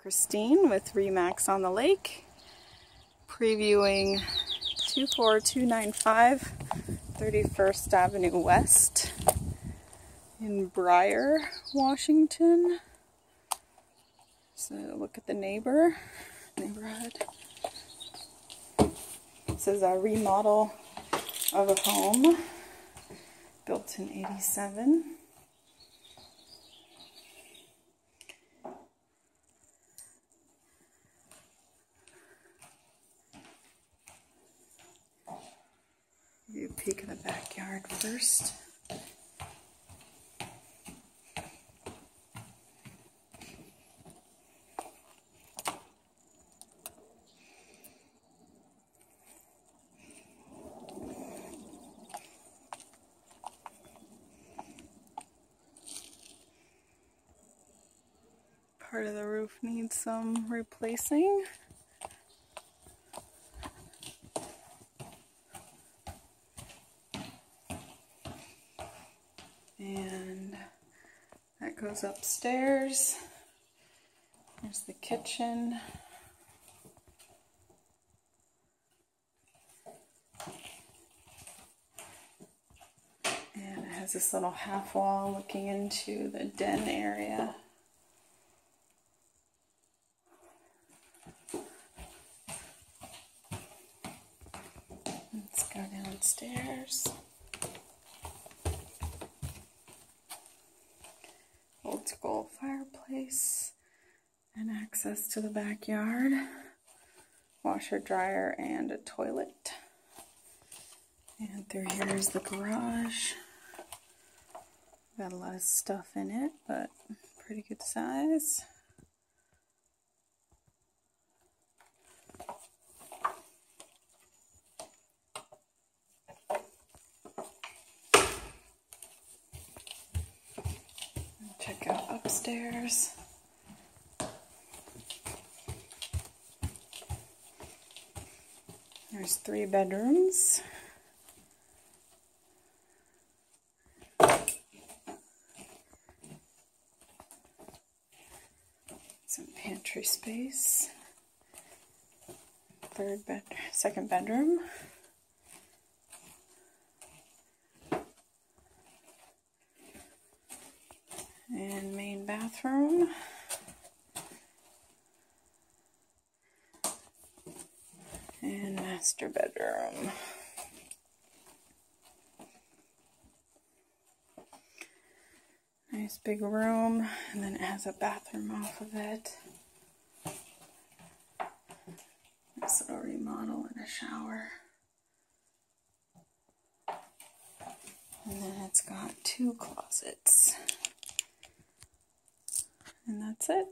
Christine with Remax on the Lake, previewing 24295 31st Avenue West in Briar, Washington. So look at the neighborhood. This is a remodel of a home built in '87. Give you a peek of the backyard first. Part of the roof needs some replacing. And that goes upstairs. There's the kitchen. And it has this little half wall looking into the den area. Let's go downstairs. Old school fireplace and access to the backyard. Washer, dryer, and a toilet. And through here is the garage. Got a lot of stuff in it, but pretty good size. Check out upstairs. There's 3 bedrooms. Some pantry space. Second bedroom. And main bathroom. And master bedroom. Nice big room, and then it has a bathroom off of it. Nice little remodel and a shower. And then it's got 2 closets. And that's it.